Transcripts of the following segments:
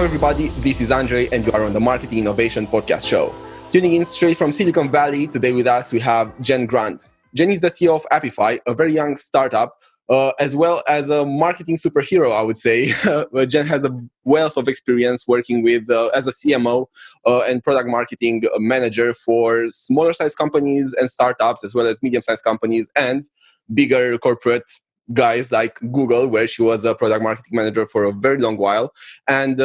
everybody, this is Andrei and you are on the Marketing Innovation Podcast Show. Tuning in straight from Silicon Valley, today with us we have Jen Grant. Jen is the CEO of Appify, a very young startup, as well as a marketing superhero, I would say. Jen has a wealth of experience working with as a CMO and product marketing manager for smaller size companies and startups, as well as medium-sized companies and bigger corporate guys like Google, where she was a product marketing manager for a very long while. And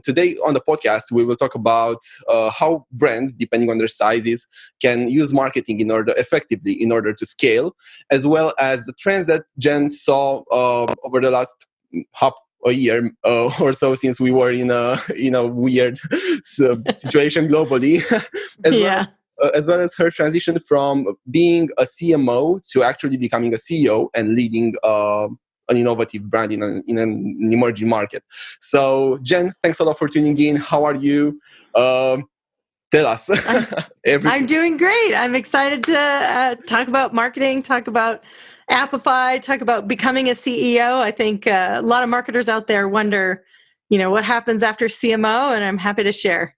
today on the podcast, we will talk about how brands, depending on their sizes, can use marketing in order to scale, as well as the trends that Jen saw over the last half a year or so, since we were in a weird situation globally, as well as her transition from being a CMO to actually becoming a CEO and leading an innovative brand in an emerging market. So, Jen, thanks a lot for tuning in. How are you? Tell us. I'm doing great. I'm excited to talk about marketing, talk about Appify, talk about becoming a CEO. I think a lot of marketers out there wonder, what happens after CMO, and I'm happy to share.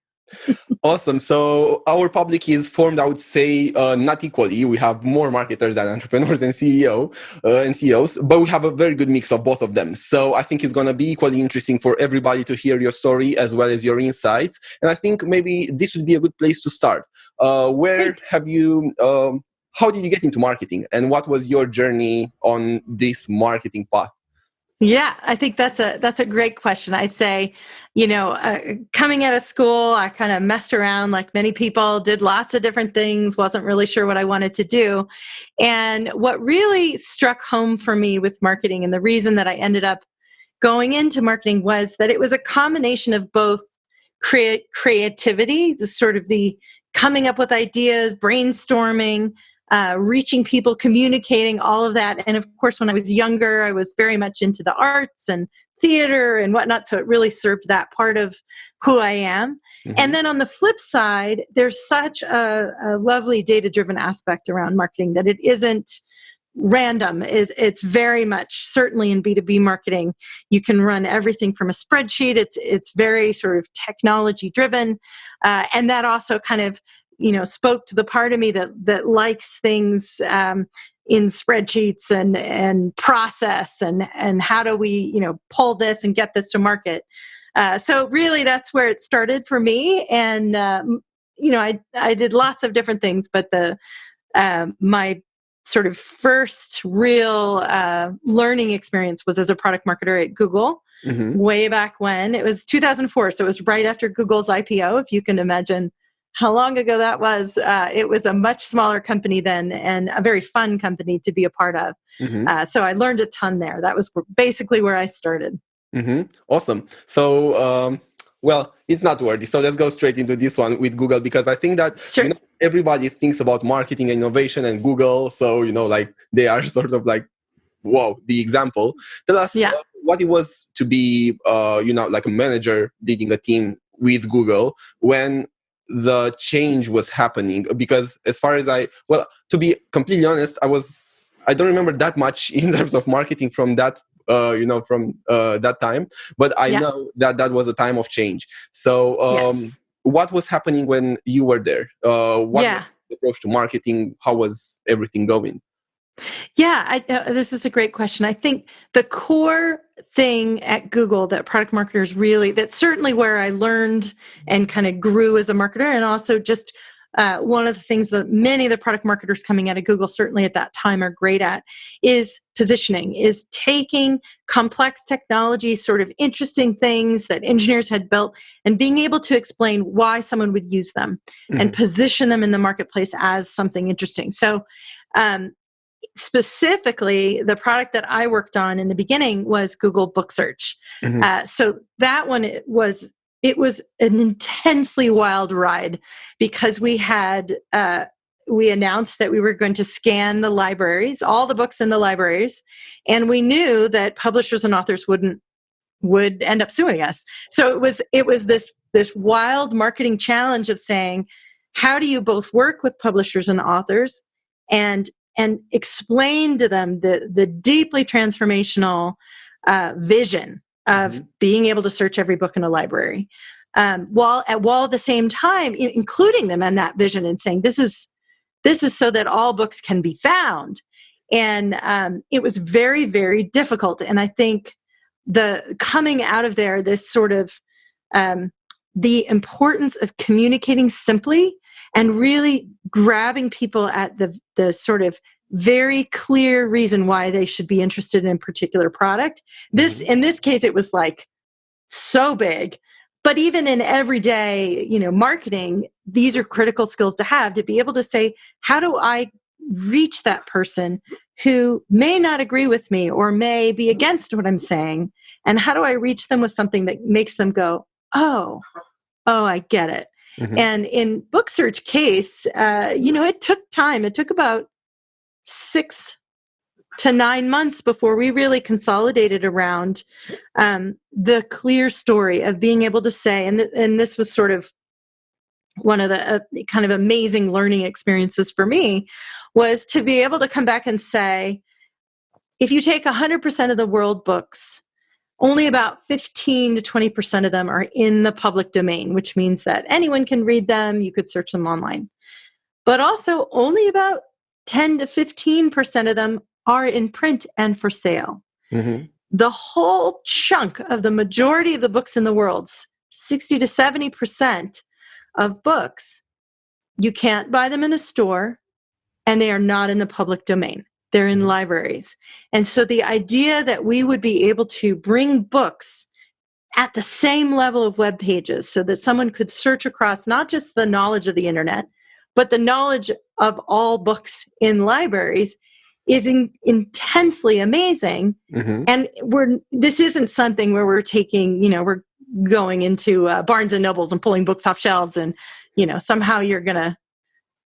Awesome. So our public is formed, I would say, not equally. We have more marketers than entrepreneurs and CEOs, but we have a very good mix of both of them. So I think it's going to be equally interesting for everybody to hear your story as well as your insights. And I think maybe this would be a good place to start. Great. How did you get into marketing, and what was your journey on this marketing path? Yeah, I think that's a great question. I'd say, coming out of school, I kind of messed around like many people, did lots of different things, wasn't really sure what I wanted to do. And what really struck home for me with marketing, and the reason that I ended up going into marketing, was that it was a combination of both creativity, the coming up with ideas, brainstorming, reaching people, communicating, all of that. And of course, when I was younger, I was very much into the arts and theater and whatnot. So it really served that part of who I am. Mm-hmm. And then on the flip side, there's such a lovely data-driven aspect around marketing that it isn't random. It's very much, certainly in B2B marketing, you can run everything from a spreadsheet. It's very sort of technology-driven. And that also kind of spoke to the part of me that likes things in spreadsheets and process and how do we pull this and get this to market. So really, that's where it started for me. And I did lots of different things, but my sort of first real learning experience was as a product marketer at Google. Mm-hmm. Way back when. It was 2004, so it was right after Google's IPO, if you can imagine how long ago that was. It was a much smaller company then, and a very fun company to be a part of. Mm-hmm. So I learned a ton there. That was basically where I started. Mm-hmm. Awesome. So, it's not wordy. So let's go straight into this one with Google, because I think that sure. Everybody thinks about marketing and innovation and Google. So, they are sort of like, wow, the example. Tell us what it was to be, like a manager leading a team with Google when the change was happening. Because as far as to be completely honest, I don't remember that much in terms of marketing from that, from that time, but I know that was a time of change. So what was happening when you were there? What was the approach to marketing? How was everything going? Yeah, this is a great question. I think the core thing at Google that product marketers that's certainly where I learned and kind of grew as a marketer, and also just one of the things that many of the product marketers coming out of Google, certainly at that time, are great at, is positioning, is taking complex technology, sort of interesting things that engineers had built, and being able to explain why someone would use them and position them in the marketplace as something interesting. So, specifically, the product that I worked on in the beginning was Google Book Search. Mm-hmm. So that one, it was an intensely wild ride, because we announced that we were going to scan the libraries, all the books in the libraries, and we knew that publishers and authors would end up suing us. So it was this wild marketing challenge of saying, how do you both work with publishers and authors and explain to them the deeply transformational vision of being able to search every book in a library, while at the same time including them in that vision and saying, this is so that all books can be found. And it was very, very difficult. And I think the coming out of there, this sort of the importance of communicating simply and really grabbing people at the sort of very clear reason why they should be interested in a particular product. In this case, it was like so big. But even in everyday, marketing, these are critical skills to have, to be able to say, how do I reach that person who may not agree with me or may be against what I'm saying? And how do I reach them with something that makes them go, oh, I get it. And in book search case, it took time. It took about 6 to 9 months before we really consolidated around the clear story of being able to say, and this was sort of one of the kind of amazing learning experiences for me, was to be able to come back and say, if you take 100% of the world books, only about 15 to 20% of them are in the public domain, which means that anyone can read them. You could search them online. But also only about 10 to 15% of them are in print and for sale. The whole chunk of the majority of the books in the world, 60 to 70% of books, you can't buy them in a store, and they are not in the public domain. They're in libraries. And so the idea that we would be able to bring books at the same level of web pages so that someone could search across not just the knowledge of the internet, but the knowledge of all books in libraries is intensely amazing. And this isn't something where we're taking, we're going into Barnes and Nobles and pulling books off shelves and, somehow you're going to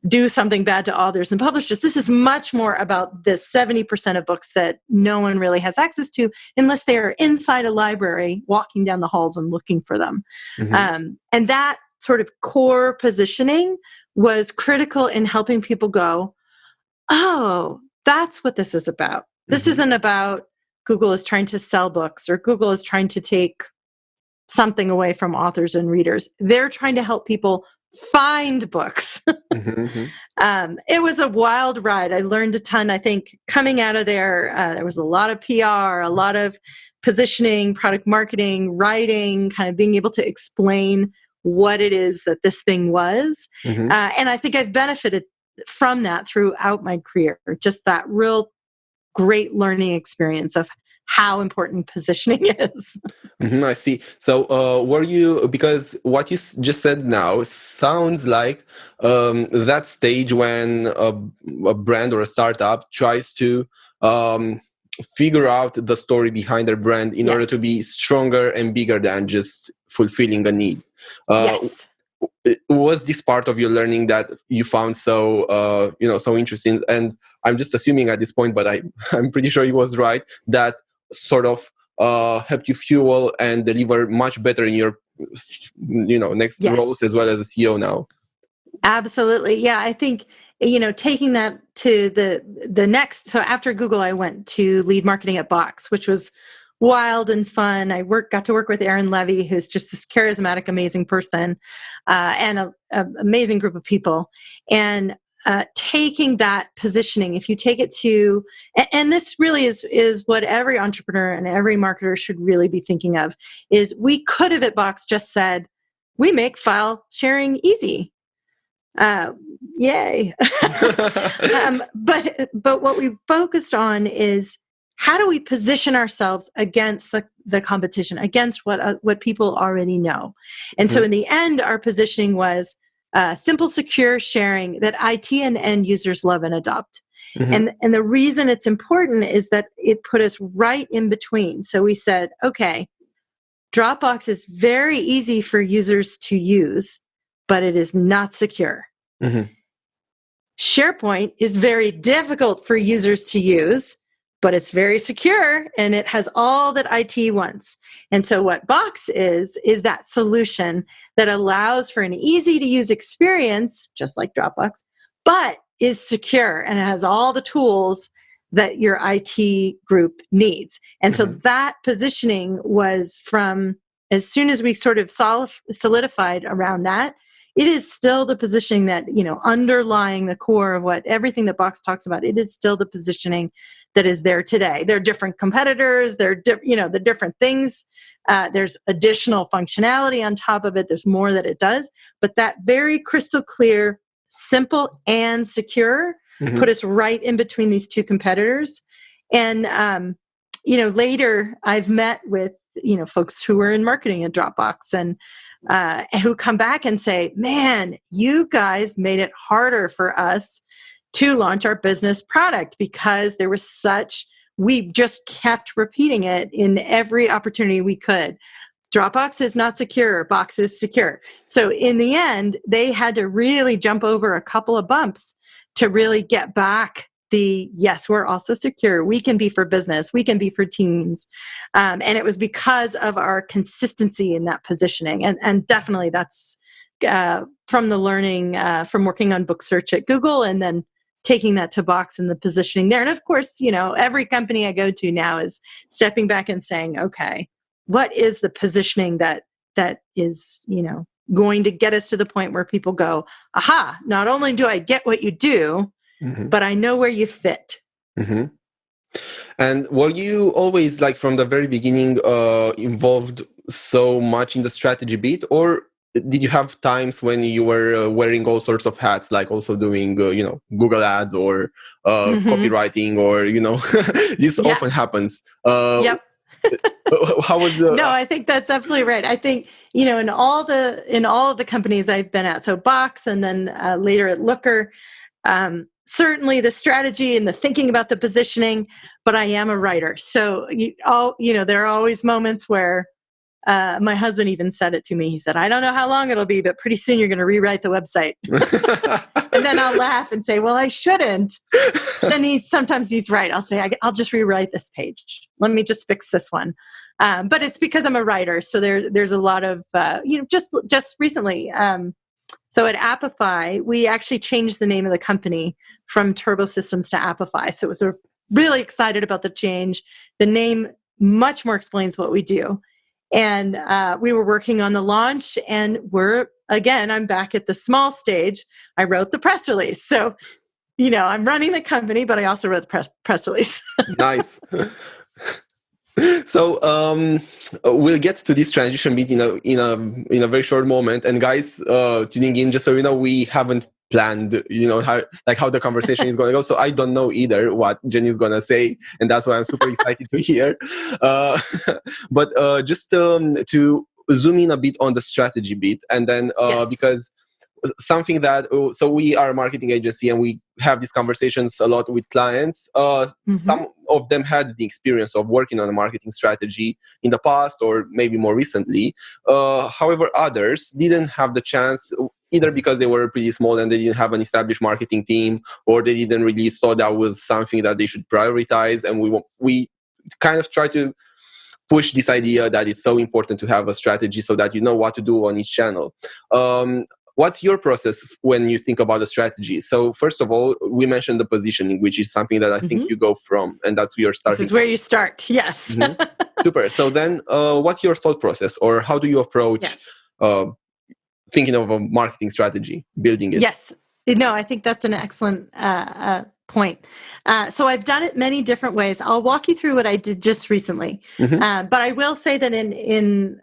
do something bad to authors and publishers. This is much more about the 70% of books that no one really has access to unless they're inside a library, walking down the halls and looking for them. And that sort of core positioning was critical in helping people go, oh, that's what this is about. This isn't about Google is trying to sell books or Google is trying to take something away from authors and readers. They're trying to help people find books. It was a wild ride. I learned a ton. I think coming out of there, there was a lot of PR, a lot of positioning, product marketing, writing, kind of being able to explain what it is that this thing was. And I think I've benefited from that throughout my career, just that real great learning experience of how important positioning is. I see. So because what you just said now sounds like that stage when a brand or a startup tries to figure out the story behind their brand in order to be stronger and bigger than just fulfilling a need. Was this part of your learning that you found so so interesting? And I'm just assuming at this point, but I'm pretty sure it was right, that sort of helped you fuel and deliver much better in your next roles as well as a CEO now. Absolutely. Yeah, I think taking that to the next, so after Google I went to lead marketing at Box, which was wild and fun. I got to work with Aaron Levy, who's just this charismatic, amazing person, and an amazing group of people. And taking that positioning, if you take it to, and this really is what every entrepreneur and every marketer should really be thinking of, is we could have at Box just said, we make file sharing easy. Yay. But what we focused on is, how do we position ourselves against the competition, against what people already know? And so in the end, our positioning was simple, secure sharing that IT and end users love and adopt. And the reason it's important is that it put us right in between. So we said, okay, Dropbox is very easy for users to use, but it is not secure. SharePoint is very difficult for users to use, but it's very secure and it has all that IT wants. And so what Box is that solution that allows for an easy to use experience, just like Dropbox, but is secure and it has all the tools that your IT group needs. And so that positioning was from as soon as we sort of solidified around that, it is still the positioning that, underlying the core of what everything that Box talks about, it is still the positioning that is there today. There are different competitors, there are the different things. There's additional functionality on top of it. There's more that it does, but that very crystal clear, simple and secure put us right in between these two competitors. And, later I've met with, folks who are in marketing at Dropbox and who come back and say, man, you guys made it harder for us to launch our business product because there was we just kept repeating it in every opportunity we could. Dropbox is not secure, Box is secure. So in the end, they had to really jump over a couple of bumps to really get back yes, we're also secure. We can be for business. We can be for teams. And it was because of our consistency in that positioning. And definitely that's from the learning from working on book search at Google and then taking that to Box and the positioning there. And of course, every company I go to now is stepping back and saying, okay, what is the positioning that is, going to get us to the point where people go, aha, not only do I get what you do, but I know where you fit. And were you always, like from the very beginning, involved so much in the strategy bit, or did you have times when you were wearing all sorts of hats, like also doing, Google ads or copywriting, or this often happens? Yep. How was No, I think that's absolutely right. I think, in all of the companies I've been at, so Box and then later at Looker, certainly the strategy and the thinking about the positioning, but I am a writer. So there are always moments where my husband even said it to me. He said, I don't know how long it'll be, but pretty soon you're going to rewrite the website. And then I'll laugh and say, well, I shouldn't. Then sometimes he's right. I'll say, I'll just rewrite this page. Let me just fix this one. But it's because I'm a writer. So there's a lot of, just recently, so at Appify, we actually changed the name of the company from Turbo Systems to Appify. So it was really excited about the change. The name much more explains what we do. And we were working on the launch, and I'm back at the small stage. I wrote the press release. So, I'm running the company, but I also wrote the press release. Nice. So we'll get to this transition bit in a very short moment. And guys, tuning in, just so we haven't planned, how the conversation is going to go. So I don't know either what Jen is going to say, and that's why I'm super excited to hear. But just to zoom in a bit on the strategy bit, and then because something that, so we are a marketing agency and we have these conversations a lot with clients. Some of them had the experience of working on a marketing strategy in the past or maybe more recently. However, others didn't have the chance, either because they were pretty small and they didn't have an established marketing team, or they didn't really thought that was something that they should prioritize. And we kind of try to push this idea that it's so important to have a strategy so that you know what to do on each channel. What's your process when you think about a strategy? So first of all, we mentioned the positioning, which is something that I think you go from, and that's where you're starting. This is where you start, yes. Super. So then what's your thought process, or how do you approach thinking of a marketing strategy, building it? Yes. No, I think that's an excellent point. So I've done it many different ways. I'll walk you through what I did just recently. But I will say that in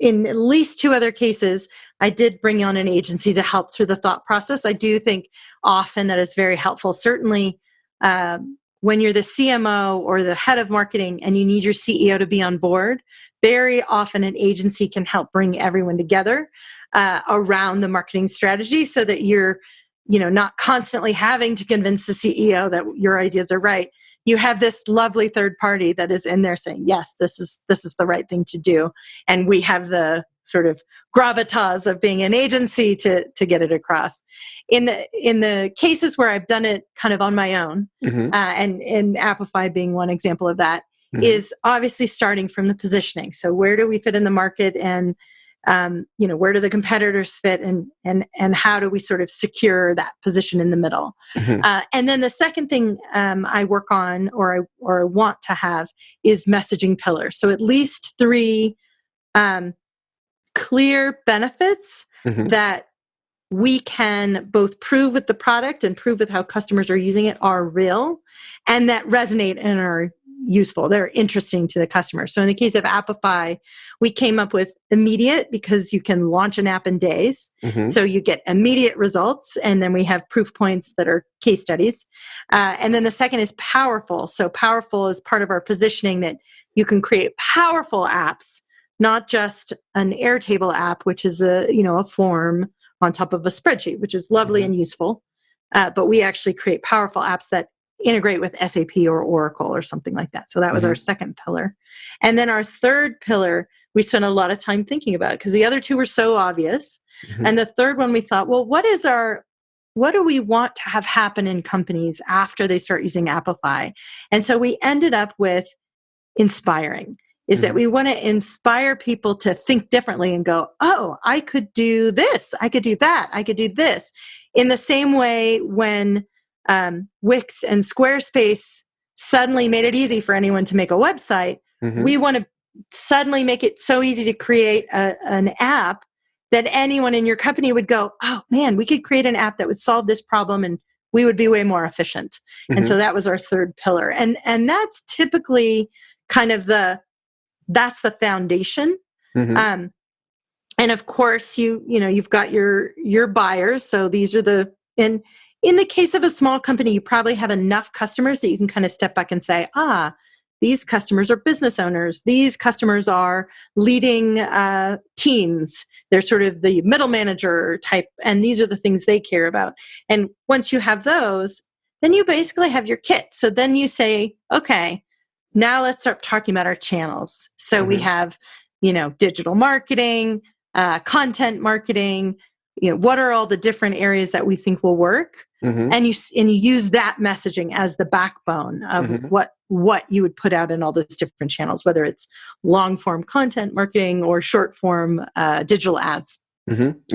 at least two other cases, I did bring on an agency to help through the thought process. I do think often that is very helpful. Certainly, when you're the CMO or the head of marketing and you need your CEO to be on board, very often an agency can help bring everyone together around the marketing strategy so that you're not constantly having to convince the CEO that your ideas are right. You have this lovely third party that is in there saying, yes, this is the right thing to do. And we have the sort of gravitas of being an agency to get it across. In the cases where I've done it kind of on my own, and Appify being one example of that, is obviously starting from the positioning. So where do we fit in the market, and Where do the competitors fit, and how do we sort of secure that position in the middle? And then the second thing I work on, or I want to have, is messaging pillars. So at least 3 clear benefits that we can both prove with the product and prove with how customers are using it are real, and that resonate and are useful. They're interesting to the customer. So in the case of Appify, we came up with immediate, because you can launch an app in days. So you get immediate results. And then we have proof points that are case studies. And then the second is powerful. So powerful is part of our positioning, that you can create powerful apps, not just an Airtable app, which is a form on top of a spreadsheet, which is lovely and useful. But we actually create powerful apps that integrate with SAP or Oracle or something like that. So that was our second pillar. And then our third pillar, we spent a lot of time thinking about, because the other 2 were so obvious. And the third one, we thought, well, what do we want to have happen in companies after they start using Appify? And so we ended up with inspiring. Is that we want to inspire people to think differently and go, oh, I could do this, I could do that, I could do this. In the same way when Wix and Squarespace suddenly made it easy for anyone to make a website, we want to suddenly make it so easy to create an app that anyone in your company would go, oh man, we could create an app that would solve this problem and we would be way more efficient. And so that was our third pillar. And that's typically kind of that's the foundation. And of course, you've got your buyers. So these are and in the case of a small company, you probably have enough customers that you can kind of step back and say, these customers are business owners. These customers are leading teams. They're sort of the middle manager type, and these are the things they care about. And once you have those, then you basically have your kit. So then you say, okay, now let's start talking about our channels. So we have, digital marketing, content marketing. What are all the different areas that we think will work? And you use that messaging as the backbone of what you would put out in all those different channels, whether it's long form content marketing or short form digital ads.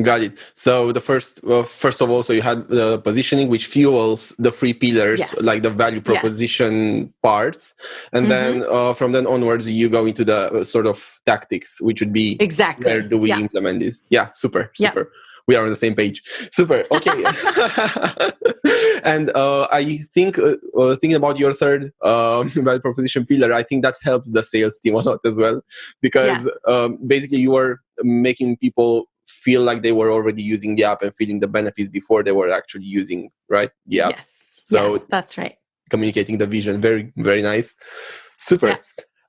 Got it. So the first of all, so you had the positioning, which fuels the 3 pillars, like the value proposition parts. And then from then onwards, you go into the sort of tactics, which would be where do we implement this? Yeah, super. We are on the same page. Super. Okay. And I think thinking about your third value proposition pillar, I think that helped the sales team a lot as well, because basically you were making people feel like they were already using the app and feeling the benefits before they were actually using, right? The app. Yes, that's right. Communicating the vision. Very, very nice. Super.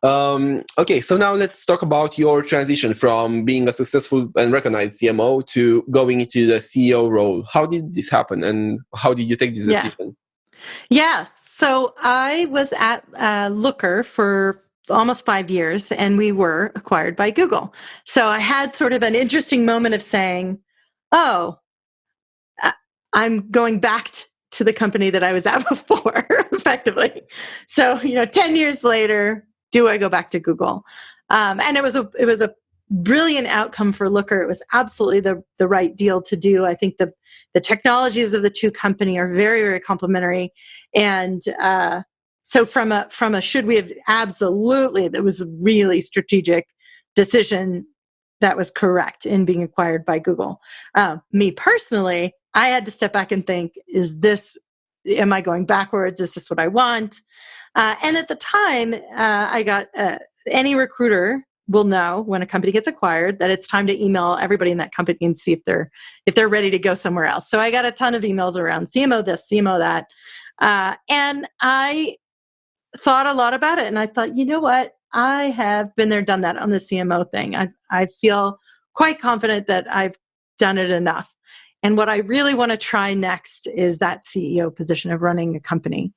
Okay, so now let's talk about your transition from being a successful and recognized CMO to going into the CEO role. How did this happen, and how did you take this decision? So I was at Looker for almost 5 years, and we were acquired by Google. So I had sort of an interesting moment of saying, I'm going back to the company that I was at before, effectively. So, 10 years later, do I go back to Google? And it was a brilliant outcome for Looker. It was absolutely the right deal to do. I think the technologies of the 2 companies are very, very complementary. And so from a should we have, absolutely, that was a really strategic decision that was correct in being acquired by Google. Me personally, I had to step back and think, am I going backwards? Is this what I want? And at the time, I got any recruiter will know when a company gets acquired that it's time to email everybody in that company and see if they're ready to go somewhere else. So I got a ton of emails around CMO this, CMO that, and I thought a lot about it. And I thought, you know what? I have been there, done that on the CMO thing. I feel quite confident that I've done it enough. And what I really want to try next is that CEO position of running a company.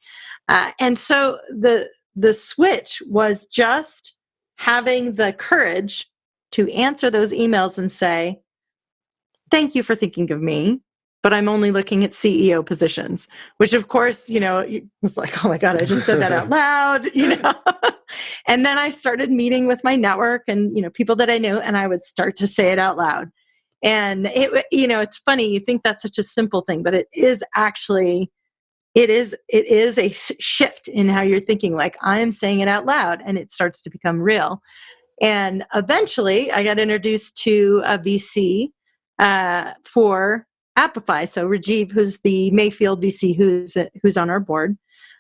And so the switch was just having the courage to answer those emails and say, thank you for thinking of me. but I'm only looking at CEO positions, which of course, it was like, oh my God, I just said that out loud, And then I started meeting with my network and, people that I knew, and I would start to say it out loud. And it's funny, you think that's such a simple thing, but it is actually, it is a shift in how you're thinking, like I'm saying it out loud, and it starts to become real. And eventually I got introduced to a VC for Appify. So Rajiv, who's the Mayfield VC, who's on our board,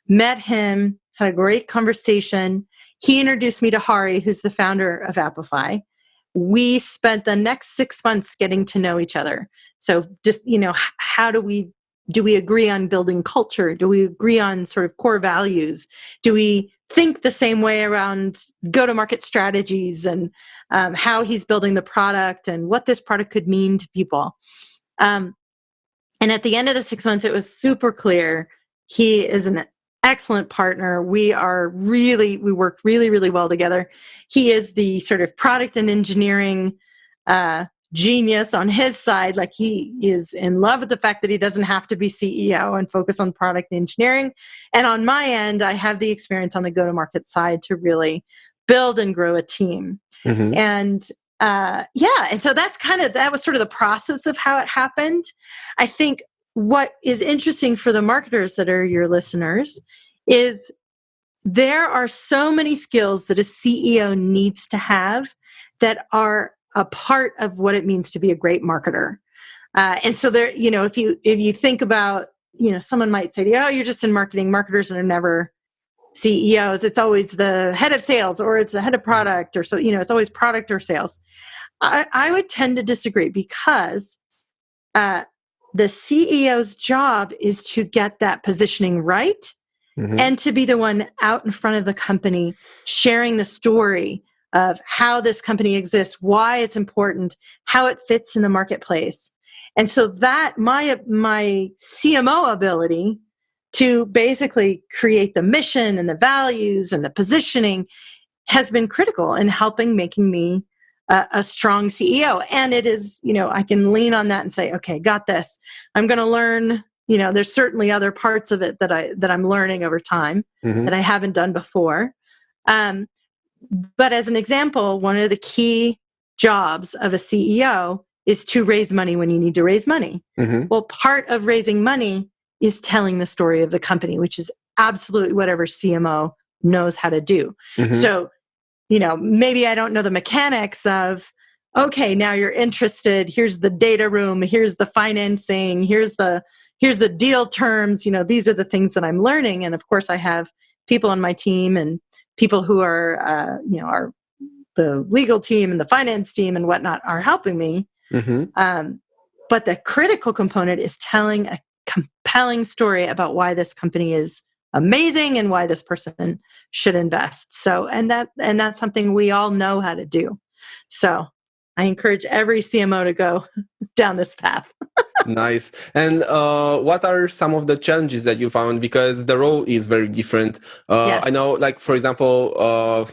met him, had a great conversation. He introduced me to Hari, who's the founder of Appify. We spent the next 6 months getting to know each other. So just, how do we agree on building culture? Do we agree on sort of core values? Do we think the same way around go-to-market strategies and how he's building the product and what this product could mean to people? And at the end of the 6 months, it was super clear he is an excellent partner. We work really, really well together. He is the sort of product and engineering genius on his side. Like, he is in love with the fact that he doesn't have to be CEO and focus on product engineering. And on my end, I have the experience on the go-to-market side to really build and grow a team. Mm-hmm. And and so that was sort of the process of how it happened. I think what is interesting for the marketers that are your listeners is there are so many skills that a CEO needs to have that are a part of what it means to be a great marketer. And so there, if you think about, someone might say, oh, you're just in marketing. Marketers are never CEOs. It's always the head of sales, or it's the head of product, or so, it's always product or sales. I would tend to disagree, because the CEO's job is to get that positioning right, mm-hmm. and to be the one out in front of the company, sharing the story of how this company exists, why it's important, how it fits in the marketplace. And so that my CMO ability to basically create the mission and the values and the positioning has been critical in making me a strong CEO. And it is, I can lean on that and say, okay, got this. I'm going to learn, there's certainly other parts of it that I'm learning over time, mm-hmm. that I haven't done before. But as an example, one of the key jobs of a CEO is to raise money when you need to raise money. Mm-hmm. Well, part of raising money is telling the story of the company, which is absolutely what every CMO knows how to do. Mm-hmm. So, maybe I don't know the mechanics of, okay, now you're interested. Here's the data room. Here's the financing. Here's the deal terms. These are the things that I'm learning. And of course, I have people on my team and people who are, are the legal team and the finance team and whatnot are helping me. Mm-hmm. But the critical component is telling a compelling story about why this company is amazing and why this person should invest. So, and that's something we all know how to do. So I encourage every CMO to go down this path. Nice. And what are some of the challenges that you found? Because the role is very different. Yes. I know, like, for example,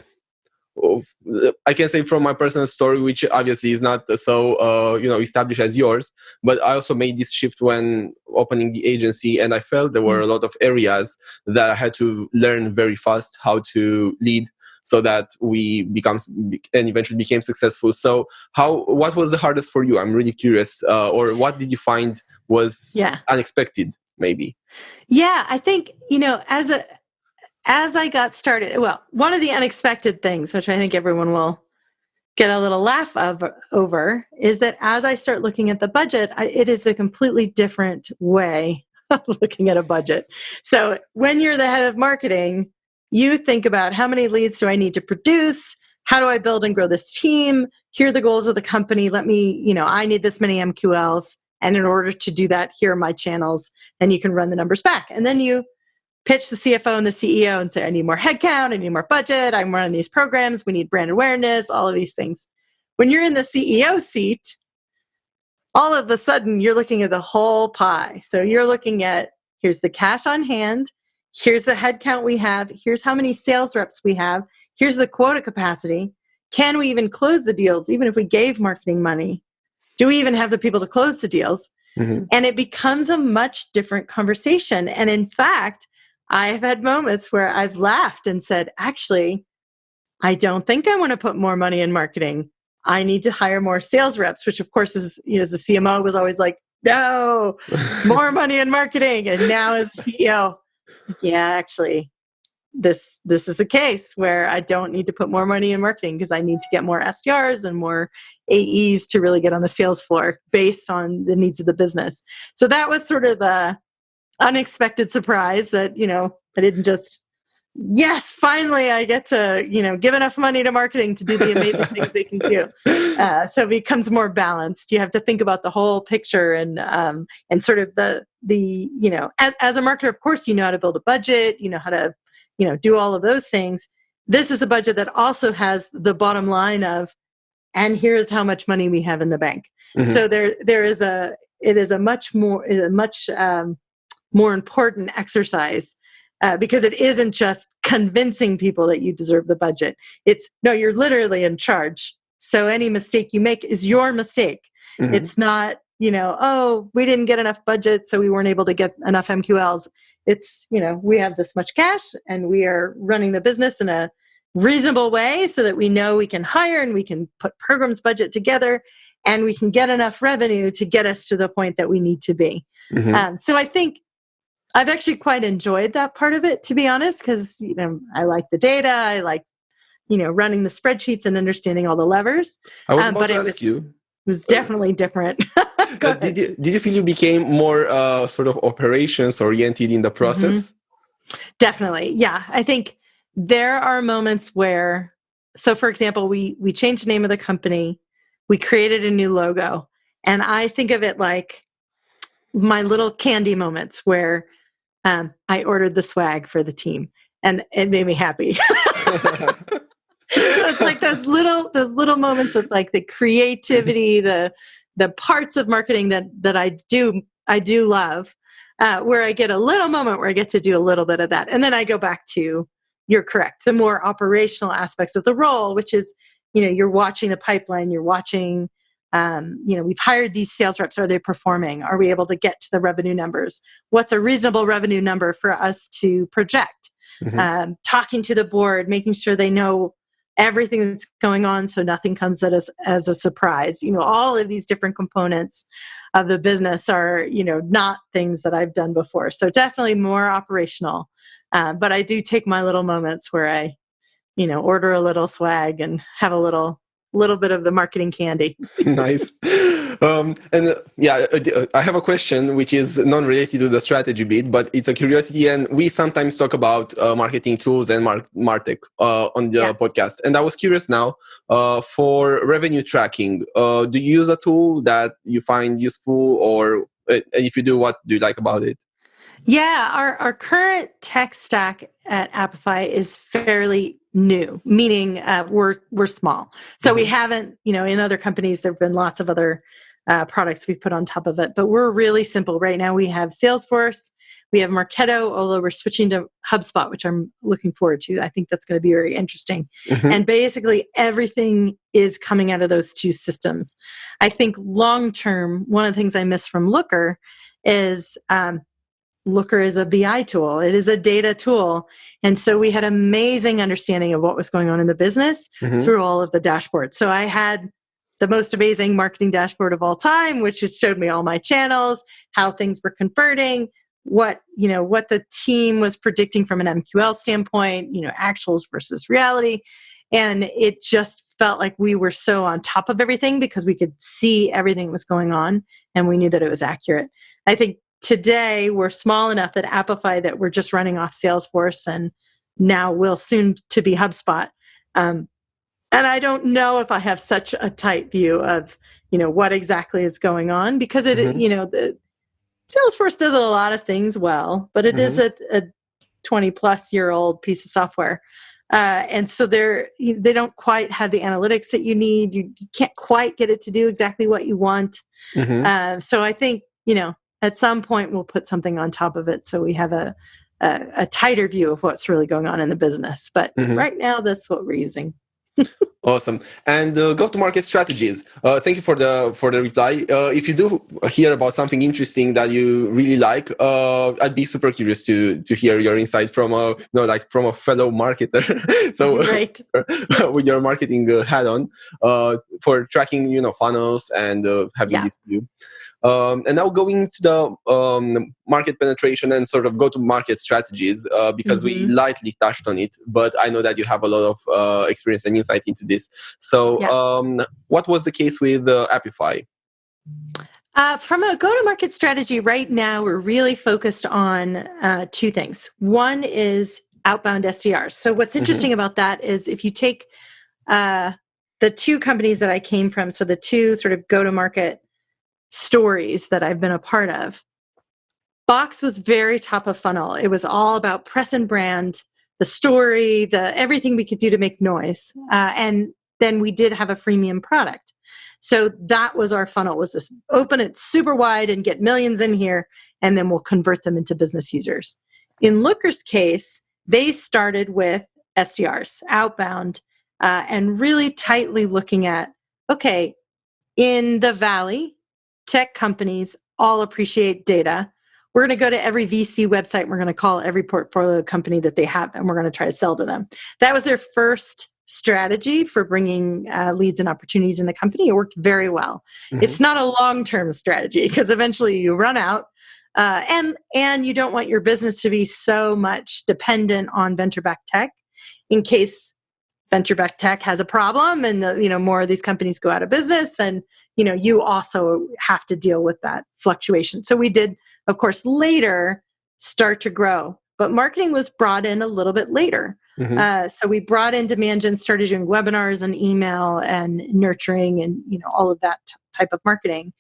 I can say from my personal story, which obviously is not so established as yours, but I also made this shift when opening the agency, and I felt there were a lot of areas that I had to learn very fast how to lead, so that we eventually became successful. So what was the hardest for you? I'm really curious. Or what did you find was unexpected, maybe? Yeah, I think, as I got started, well, one of the unexpected things, which I think everyone will get a little laugh over, is that as I start looking at the budget, it is a completely different way of looking at a budget. So when you're the head of marketing, you think about, how many leads do I need to produce? How do I build and grow this team? Here are the goals of the company. I need this many MQLs. And in order to do that, here are my channels. And you can run the numbers back. And then you pitch the CFO and the CEO and say, I need more headcount, I need more budget, I'm running these programs, we need brand awareness, all of these things. When you're in the CEO seat, all of a sudden you're looking at the whole pie. So you're looking at, here's the cash on hand, here's the headcount we have, here's how many sales reps we have, here's the quota capacity. Can we even close the deals, even if we gave marketing money? Do we even have the people to close the deals? And it becomes a much different conversation. And in fact, I've had moments where I've laughed and said, actually, I don't think I want to put more money in marketing. I need to hire more sales reps, which of course is, as a CMO was always like, no, more money in marketing. And now as a CEO, yeah, actually, this is a case where I don't need to put more money in marketing because I need to get more SDRs and more AEs to really get on the sales floor based on the needs of the business. So that was sort of the unexpected surprise that, I didn't just, yes, finally I get to, give enough money to marketing to do the amazing things they can do. So it becomes more balanced. You have to think about the whole picture and sort of the as a marketer, of course, you know how to build a budget, you know how to, do all of those things. This is a budget that also has the bottom line of, and here's how much money we have in the bank. So it is a much more important exercise. Because it isn't just convincing people that you deserve the budget. It's, no, you're literally in charge. So any mistake you make is your mistake. It's not, oh, we didn't get enough budget, so we weren't able to get enough MQLs. It's, we have this much cash and we are running the business in a reasonable way so that we know we can hire and we can put programs budget together and we can get enough revenue to get us to the point that we need to be. So I think I've actually quite enjoyed that part of it, to be honest, because, I like the data. I like, running the spreadsheets and understanding all the levers. I was about to ask you. It was definitely different. Did you feel you became more sort of operations oriented in the process? Definitely. Yeah. I think there are moments where, so for example, we changed the name of the company. We created a new logo. And I think of it like my little candy moments where I ordered the swag for the team and it made me happy. So it's like those little moments of like the creativity, the parts of marketing that I do love, where I get a little moment where I get to do a little bit of that. And then I go back to, you're correct, the more operational aspects of the role, which is, you're watching the pipeline, you're watching, we've hired these sales reps. Are they performing? Are we able to get to the revenue numbers? What's a reasonable revenue number for us to project? Talking to the board, making sure they know everything that's going on so nothing comes at us as a surprise. All of these different components of the business are, not things that I've done before. So definitely more operational. But I do take my little moments where I, order a little swag and have a little bit of the marketing candy. Nice. I have a question which is non-related to the strategy bit, but it's a curiosity. And we sometimes talk about marketing tools and MarTech on the podcast. And I was curious now, for revenue tracking, do you use a tool that you find useful, or if you do, what do you like about it? Yeah, our current tech stack at Appify is fairly new, meaning we're small. So we haven't, in other companies, there have been lots of other products we've put on top of it, but we're really simple. Right now we have Salesforce, we have Marketiu, although we're switching to HubSpot, which I'm looking forward to. I think that's going to be very interesting. And basically everything is coming out of those two systems. I think long-term, one of the things I miss from Looker is Looker is a BI tool. It is a data tool. And so we had amazing understanding of what was going on in the business through all of the dashboards. So I had the most amazing marketing dashboard of all time, which just showed me all my channels, how things were converting, what the team was predicting from an MQL standpoint, actuals versus reality. And it just felt like we were so on top of everything because we could see everything that was going on and we knew that it was accurate. I think today we're small enough at Appify that we're just running off Salesforce, and now we'll soon to be HubSpot. And I don't know if I have such a tight view of, what exactly is going on, because it is, the Salesforce does a lot of things well, but it is a 20 plus year old piece of software. And so they don't quite have the analytics that you need. You can't quite get it to do exactly what you want. So I think, at some point we'll put something on top of it so we have a tighter view of what's really going on in the business. But right now, that's what we're using. Awesome. And go-to-market strategies. Thank you for the reply. If you do hear about something interesting that you really like, I'd be super curious to hear your insight from from a fellow marketer. So Right. with your marketing hat on, for tracking funnels and having this view. And now going to the market penetration and sort of go-to-market strategies, because we lightly touched on it, but I know that you have a lot of experience and insight into this. So what was the case with Appify? From a go-to-market strategy right now, we're really focused on two things. One is outbound SDRs. So what's interesting about that is if you take the two companies that I came from, so the two sort of go-to-market stories that I've been a part of, Box was very top of funnel. It was all about press and brand, the story, everything we could do to make noise. And then we did have a freemium product. So that was our funnel, was this open it super wide and get millions in here, and then we'll convert them into business users. In Looker's case, they started with SDRs, outbound, and really tightly looking at, okay, in the Valley, tech companies all appreciate data. We're going to go to every VC website. And we're going to call every portfolio company that they have, and we're going to try to sell to them. That was their first strategy for bringing leads and opportunities in the company. It worked very well. It's not a long-term strategy because eventually you run out, and you don't want your business to be so much dependent on venture-backed tech in case venture-backed tech has a problem and more of these companies go out of business, then you also have to deal with that fluctuation. So we did, of course, later start to grow, but marketing was brought in a little bit later. So we brought in demand gen, started doing webinars and email and nurturing and all of that type of marketing.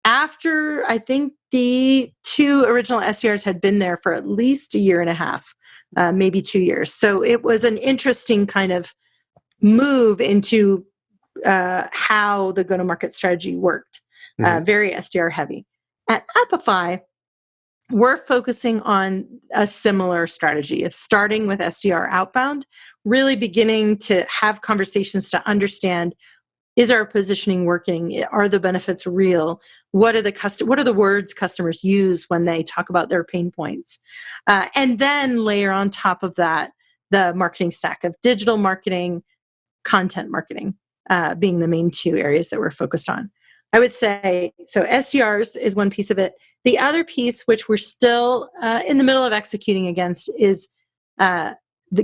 After I think the two original SDRs had been there for at least a year and a half, maybe 2 years. So it was an interesting kind of move into how the go-to-market strategy worked, very SDR heavy. At Appify, we're focusing on a similar strategy of starting with SDR outbound, really beginning to have conversations to understand, is our positioning working? Are the benefits real? What are the words customers use when they talk about their pain points? And then layer on top of that the marketing stack of digital marketing, content marketing, being the main two areas that we're focused on. I would say, so SDRs is one piece of it. The other piece, which we're still in the middle of executing against, is the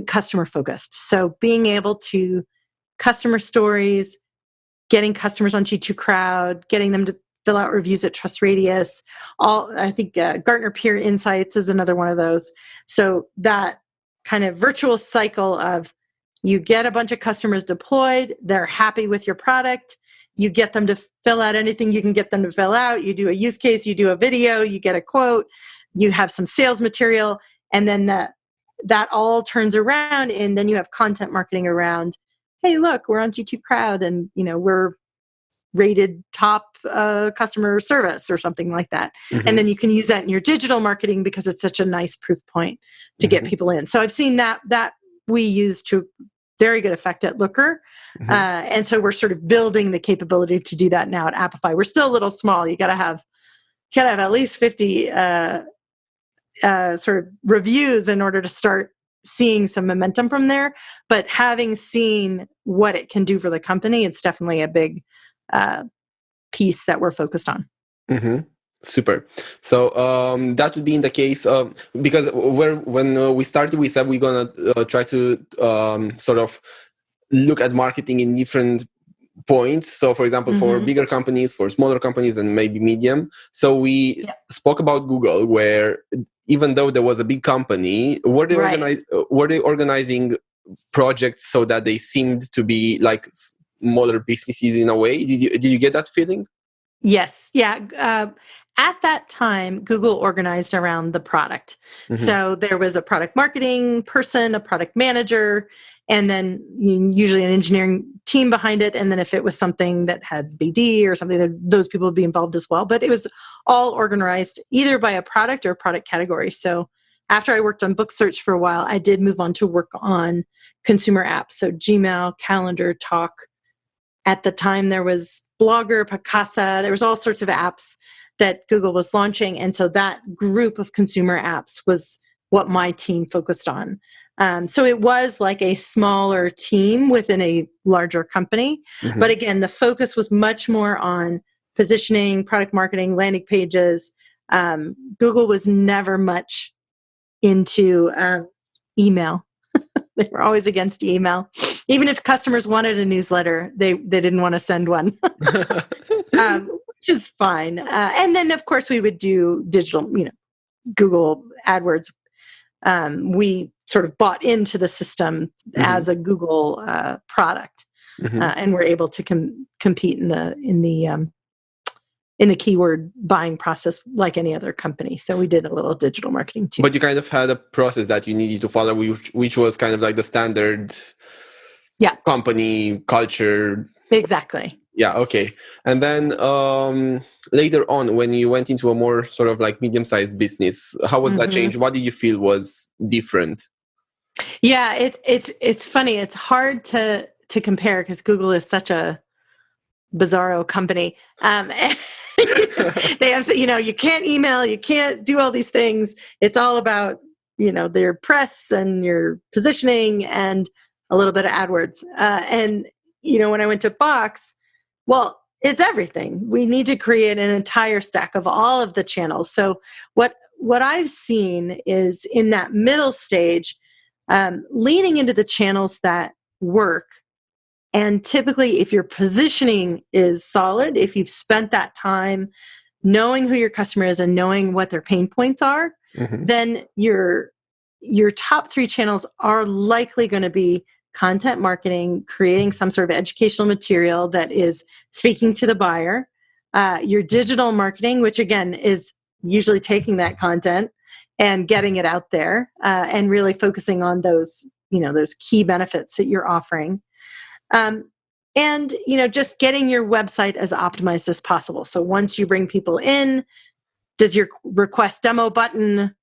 customer focused. So being able to customer stories, getting customers on G2 Crowd, getting them to fill out reviews at Trust Radius. I think Gartner Peer Insights is another one of those. So that kind of virtuous cycle of you get a bunch of customers deployed, they're happy with your product, you get them to fill out anything you can get them to fill out, you do a use case, you do a video, you get a quote, you have some sales material, and then that all turns around, and then you have content marketing around, hey, look, we're on G2 Crowd, and we're rated top customer service or something like that. And then you can use that in your digital marketing because it's such a nice proof point to get people in. So I've seen that we use to very good effect at Looker. And so we're sort of building the capability to do that now at Appify. We're still a little small. You got to have at least 50 sort of reviews in order to start seeing some momentum from there. But having seen what it can do for the company, it's definitely a big piece that we're focused on. Super. So that would be in the case because when we started, we said we're gonna try to sort of look at marketing in different points. So, for example, for bigger companies, for smaller companies, and maybe medium. So we spoke about Google, where even though there was a big company, were they organizing projects so that they seemed to be like smaller businesses in a way? Did you get that feeling? Yes. Yeah. At that time, Google organized around the product. So there was a product marketing person, a product manager, and then usually an engineering team behind it. And then if it was something that had BD or something, those people would be involved as well. But it was all organized either by a product or product category. So after I worked on book search for a while, I did move on to work on consumer apps. So Gmail, Calendar, Talk. At the time, there was Blogger, Picasa. There was all sorts of apps that Google was launching. And so that group of consumer apps was what my team focused on. So it was like a smaller team within a larger company. Mm-hmm. But again, the focus was much more on positioning, product marketing, landing pages. Google was never much into email. They were always against email. Even if customers wanted a newsletter, they didn't want to send one, which is fine. And then, of course, we would do digital, Google AdWords. We sort of bought into the system as a Google product, and we're able to compete in the keyword buying process like any other company. So we did a little digital marketing too. But you kind of had a process that you needed to follow, which was kind of like the standard company culture. Exactly. Yeah, okay. And then later on, when you went into a more sort of like medium-sized business, how was that change? What did you feel was different? Yeah, it's funny. It's hard to compare because Google is such a bizarro company. They have, you can't email, you can't do all these things. It's all about, their press and your positioning and a little bit of AdWords. And when I went to Box, well, it's everything. We need to create an entire stack of all of the channels. So what I've seen is in that middle stage, leaning into the channels that work. And typically, if your positioning is solid, if you've spent that time knowing who your customer is and knowing what their pain points are, then your top 3 channels are likely going to be content marketing, creating some sort of educational material that is speaking to the buyer, your digital marketing, which again is usually taking that content and getting it out there, and really focusing on those key benefits that you're offering. And, just getting your website as optimized as possible. So once you bring people in, does your request demo button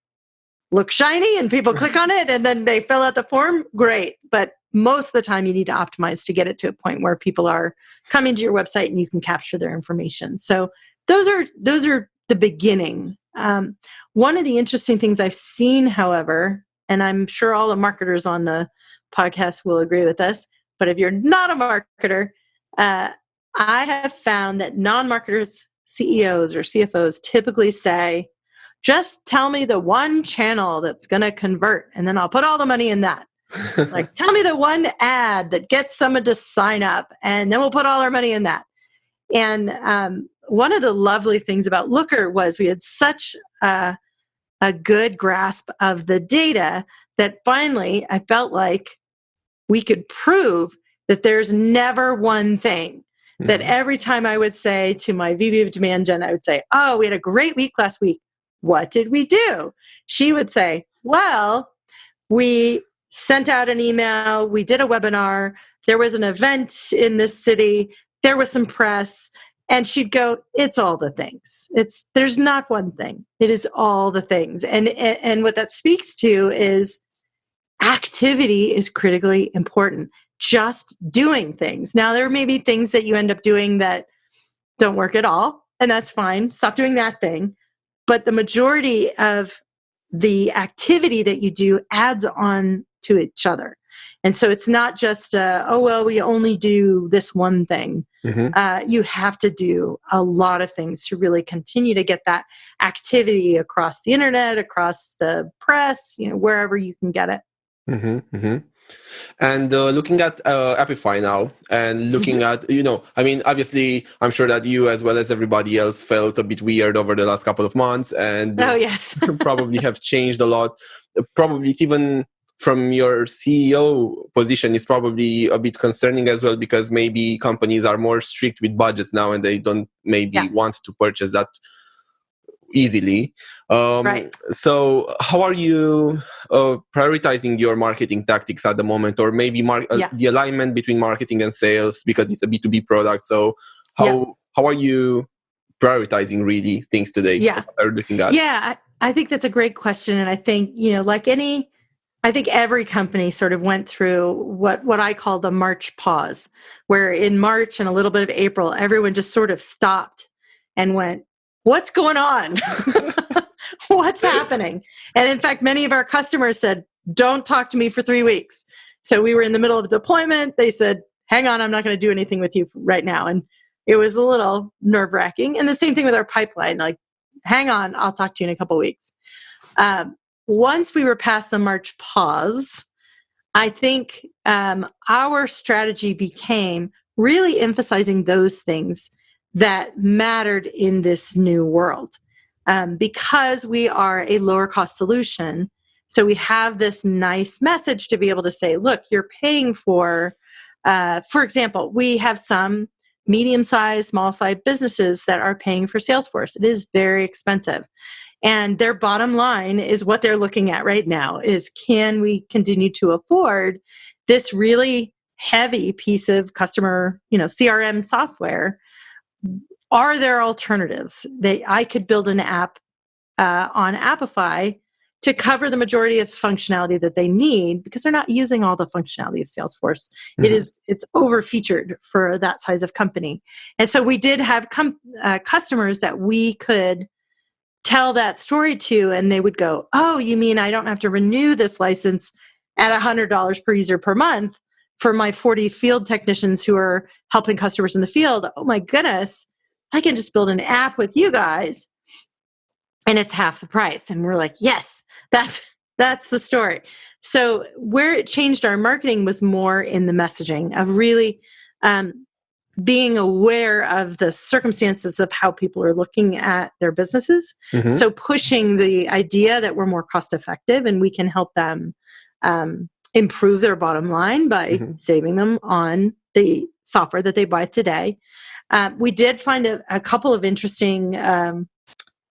look shiny and people click on it and then they fill out the form? Great. But most of the time you need to optimize to get it to a point where people are coming to your website and you can capture their information. So those are the beginning. One of the interesting things I've seen, however, and I'm sure all the marketers on the podcast will agree with this, but if you're not a marketer, I have found that non-marketers, CEOs or CFOs typically say, just tell me the one channel that's going to convert, and then I'll put all the money in that. Like, tell me the one ad that gets someone to sign up, and then we'll put all our money in that. And one of the lovely things about Looker was we had such a good grasp of the data that finally I felt like we could prove that there's never one thing. That every time I would say to my VP of demand gen, I would say, oh, we had a great week last week. What did we do? She would say, well, we sent out an email. We did a webinar. There was an event in this city. There was some press. And she'd go, it's all the things. There's not one thing. It is all the things. And what that speaks to is activity is critically important. Just doing things. Now, there may be things that you end up doing that don't work at all, and that's fine. Stop doing that thing. But the majority of the activity that you do adds on to each other. And so it's not just, we only do this one thing. You have to do a lot of things to really continue to get that activity across the internet, across the press, wherever you can get it. And looking at Appify now and looking at, obviously, I'm sure that you, as well as everybody else, felt a bit weird over the last couple of months and probably have changed a lot. Probably it's even from your CEO position is probably a bit concerning as well, because maybe companies are more strict with budgets now and they don't want to purchase that easily. Right. So how are you prioritizing your marketing tactics at the moment, or maybe the alignment between marketing and sales, because it's a B2B product? So how are you prioritizing really things today? What are you looking at? I think that's a great question. And I think, I think every company sort of went through what I call the March pause, where in March and a little bit of April, everyone just sort of stopped and went, what's going on? What's happening? And in fact, many of our customers said, don't talk to me for 3 weeks. So we were in the middle of deployment. They said, hang on, I'm not going to do anything with you right now. And it was a little nerve-wracking. And the same thing with our pipeline, like, hang on, I'll talk to you in a couple of weeks. Once we were past the March pause, I think our strategy became really emphasizing those things that mattered in this new world. Because we are a lower cost solution, so we have this nice message to be able to say, look, you're paying for example, we have some medium-sized, small-sized businesses that are paying for Salesforce. It is very expensive. And their bottom line is what they're looking at right now is, can we continue to afford this really heavy piece of customer, CRM software? Are there alternatives? I could build an app on Appify to cover the majority of functionality that they need, because they're not using all the functionality of Salesforce. Mm-hmm. It's over-featured for that size of company. And so we did have customers that we could tell that story to, and they would go, oh, you mean I don't have to renew this license at $100 per user per month for my 40 field technicians who are helping customers in the field? Oh my goodness, I can just build an app with you guys and it's half the price. And we're like, yes, that's the story. So where it changed our marketing was more in the messaging of really being aware of the circumstances of how people are looking at their businesses. Mm-hmm. So pushing the idea that we're more cost effective and we can help them improve their bottom line by mm-hmm. saving them on the software that they buy today. We did find a couple of interesting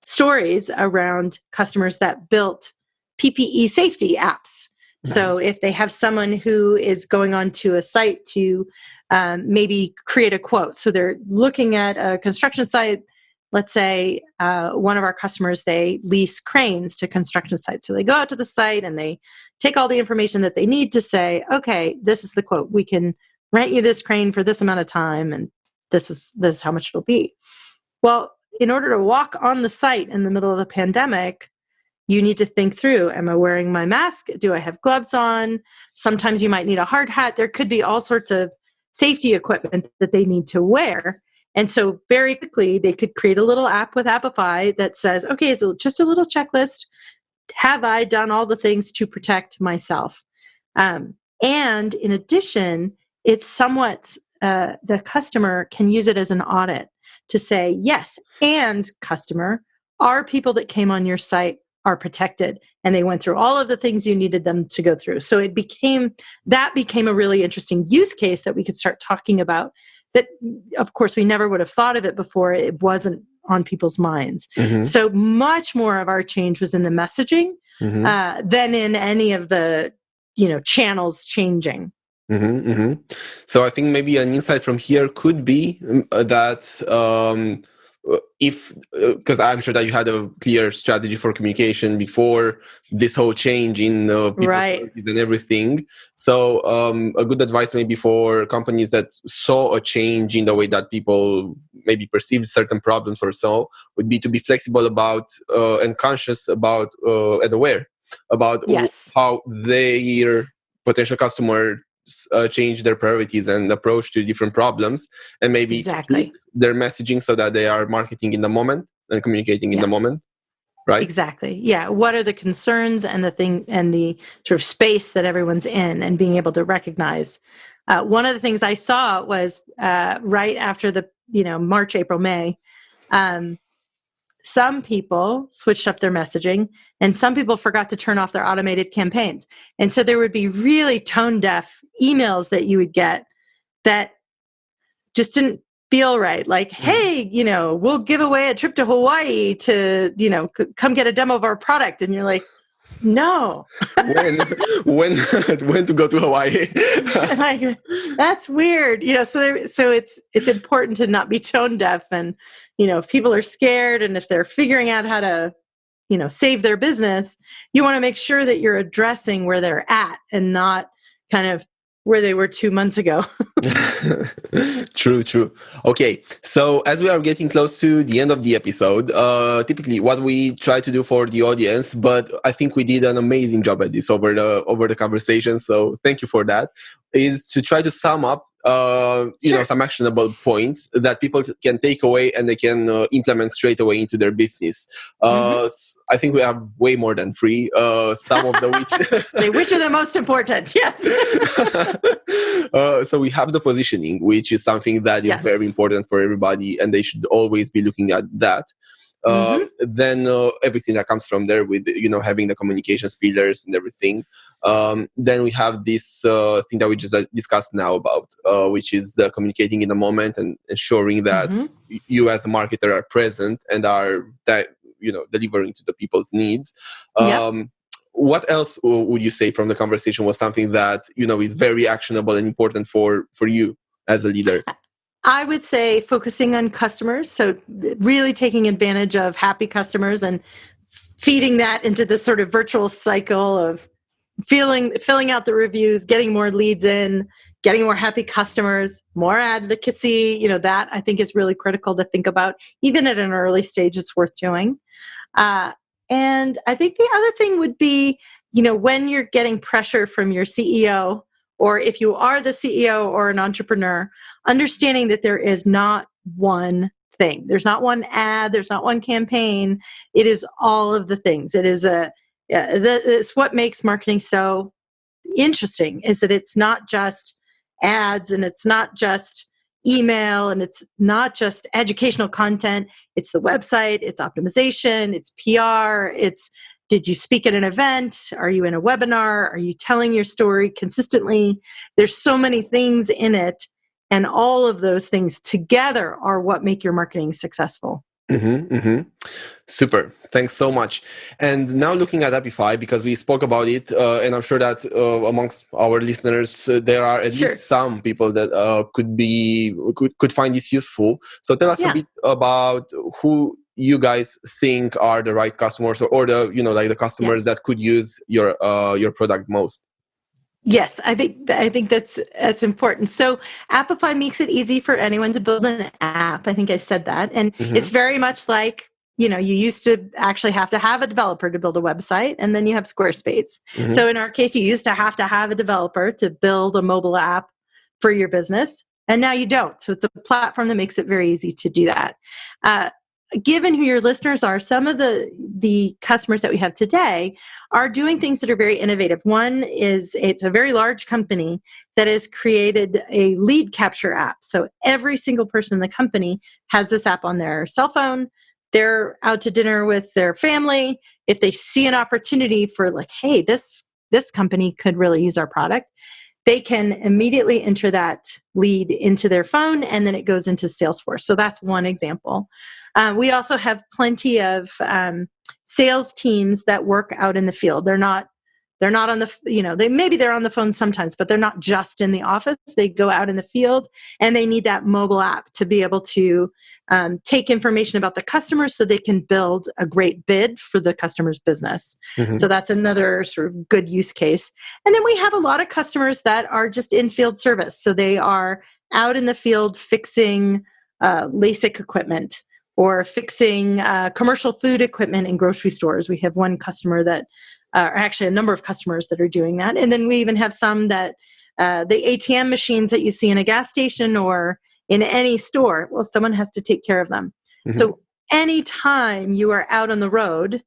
stories around customers that built PPE safety apps. Mm-hmm. So if they have someone who is going onto a site to maybe create a quote. So they're looking at a construction site. Let's say one of our customers, they lease cranes to construction sites. So they go out to the site and they take all the information that they need to say, okay, this is the quote. We can rent you this crane for this amount of time, and this is how much it'll be. Well, in order to walk on the site in the middle of the pandemic, you need to think through, am I wearing my mask? Do I have gloves on? Sometimes you might need a hard hat. There could be all sorts of safety equipment that they need to wear. And so very quickly, they could create a little app with Appify that says, okay, it's just a little checklist. Have I done all the things to protect myself? And in addition, it's somewhat, the customer can use it as an audit to say, yes, and customer, our people that came on your site are protected, and they went through all of the things you needed them to go through. So it became a really interesting use case that we could start talking about, that of course we never would have thought of it before. It wasn't on people's minds. Mm-hmm. So much more of our change was in the messaging mm-hmm. Than in any of the channels changing. Mm-hmm, mm-hmm. So I think maybe an insight from here could be that because I'm sure that you had a clear strategy for communication before this whole change in people's priorities and everything. So a good advice maybe for companies that saw a change in the way that people maybe perceived certain problems or so would be to be flexible about and conscious about and aware about how their potential customer change their priorities and approach to different problems, and maybe tweak their messaging so that they are marketing in the moment and communicating in the moment, right? Exactly. Yeah. What are the concerns and the sort of space that everyone's in, and being able to recognize. One of the things I saw was right after the March, April, May. Some people switched up their messaging, and some people forgot to turn off their automated campaigns. And so there would be really tone-deaf emails that you would get that just didn't feel right. Like, hey, we'll give away a trip to Hawaii to, come get a demo of our product. And you're like, no. when to go to Hawaii? Like, that's weird. So it's important to not be tone deaf. And, if people are scared and if they're figuring out how to save their business, you want to make sure that you're addressing where they're at and not kind of where they were 2 months ago. True. Okay, so as we are getting close to the end of the episode, typically what we try to do for the audience, but I think we did an amazing job at this over the conversation, so thank you for that, is to try to sum up Sure. some actionable points that people can take away and they can implement straight away into their business. I think we have way more than 3. Some of the which Say which are the most important. Yes. So we have the positioning, which is something that is very important for everybody, and they should always be looking at that. Then everything that comes from there with having the communications pillars and everything. Then we have this thing that we just discussed now about, which is the communicating in the moment and ensuring that you as a marketer are present and are delivering to the people's needs. What else would you say from the conversation was something that is very actionable and important for you as a leader? I would say focusing on customers. So really taking advantage of happy customers and feeding that into this sort of virtual cycle of filling out the reviews, getting more leads in, getting more happy customers, more advocacy. That I think is really critical to think about. Even at an early stage, it's worth doing. And I think the other thing would be, when you're getting pressure from your CEO, or if you are the CEO or an entrepreneur, understanding that there is not one thing. There's not one ad. There's not one campaign. It is all of the things. It is it's what makes marketing so interesting, is that it's not just ads and it's not just email and it's not just educational content. It's the website, it's optimization, it's PR, did you speak at an event? Are you in a webinar? Are you telling your story consistently? There's so many things in it, and all of those things together are what make your marketing successful. Super. Thanks so much. And now looking at Appify, because we spoke about it, and I'm sure that amongst our listeners, there are at least some people that could find this useful. So tell us a bit about who you guys think are the right customers, or the the customers that could use your product most. Yes, I think that's important. So Appify makes it easy for anyone to build an app. I think I said that. And it's very much like, you used to actually have to have a developer to build a website, and then you have Squarespace. So in our case, you used to have a developer to build a mobile app for your business, and now you don't. So it's a platform that makes it very easy to do that. Given who your listeners are, some of the customers that we have today are doing things that are very innovative. One is, it's a very large company that has created a lead capture app. So every single person in the company has this app on their cell phone. They're out to dinner with their family. If they see an opportunity for hey, this company could really use our product, they can immediately enter that lead into their phone, and then it goes into Salesforce. So that's one example. We also have plenty of sales teams that work out in the field. They're not on the, they're on the phone sometimes, but they're not just in the office. They go out in the field, and they need that mobile app to be able to take information about the customer so they can build a great bid for the customer's business. So that's another sort of good use case. And then we have a lot of customers that are just in field service. So they are out in the field fixing LASIK equipment, or fixing commercial food equipment in grocery stores. We have one customer that, or actually a number of customers that are doing that. And then we even have some that the ATM machines that you see in a gas station or in any store, well, someone has to take care of them. So anytime you are out on the road,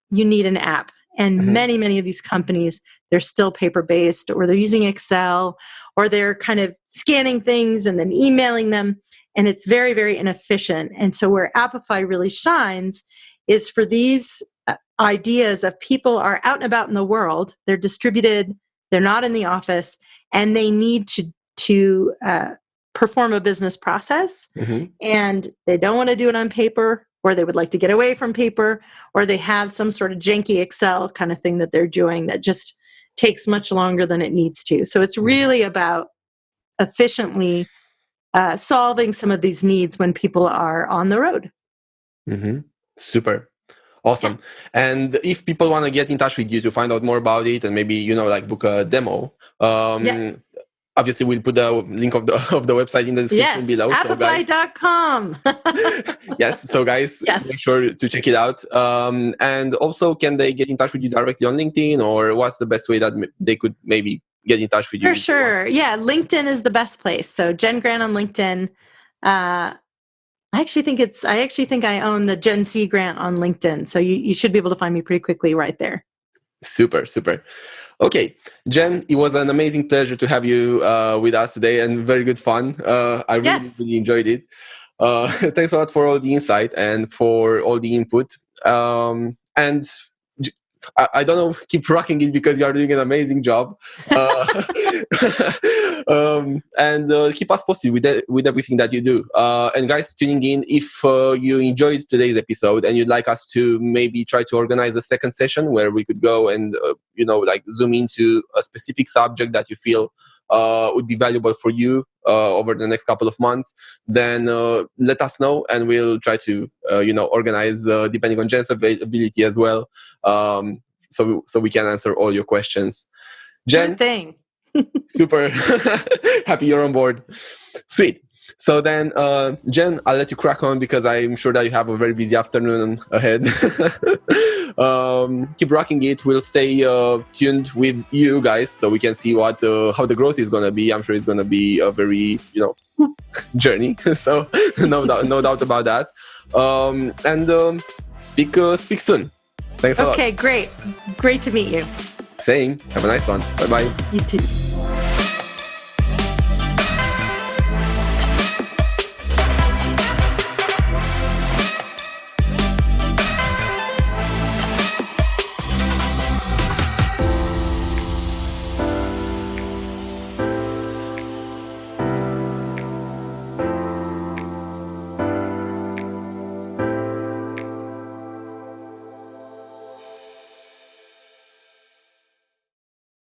you need an app. And many, many of these companies, they're still paper-based, or they're using Excel, or they're kind of scanning things and then emailing them. And it's very, very inefficient. And so where Appify really shines is for these ideas of people are out and about in the world, they're distributed, they're not in the office, and they need to perform a business process, and they don't want to do it on paper, or they would like to get away from paper, or they have some sort of janky Excel kind of thing that they're doing that just takes much longer than it needs to. So it's really about efficiently solving some of these needs when people are on the road. Super. Awesome. And if people want to get in touch with you to find out more about it and maybe, like book a demo, obviously we'll put the link of the website in the description below. Appify.com. Yes. So guys, make sure to check it out. And also, can they get in touch with you directly on LinkedIn, or what's the best way that they could maybe get in touch with you? For sure. Yeah. LinkedIn is the best place. So Jen Grant on LinkedIn. I actually think I own the Gen C Grant on LinkedIn. So you should be able to find me pretty quickly right there. Super. Okay, Jen, it was an amazing pleasure to have you with us today, and very good fun. I really enjoyed it. Thanks a lot for all the insight and for all the input. And I don't know, keep rocking it, because you are doing an amazing job. And keep us posted with everything that you do. And guys, tuning in, if you enjoyed today's episode and you'd like us to maybe try to organize a second session where we could go and zoom into a specific subject that you feel would be valuable for you over the next couple of months, then let us know, and we'll try to organize depending on Jen's availability as well, so we can answer all your questions. Jen, sure thing. Super happy you're on board. Sweet. So then, Jen, I'll let you crack on, because I'm sure that you have a very busy afternoon ahead. Keep rocking it. We'll stay tuned with you guys, so we can see how the growth is going to be. I'm sure it's going to be a very journey. So no doubt about that. And speak soon. Thanks a lot. Okay, great to meet you. Same. Have a nice one. Bye-bye. You too.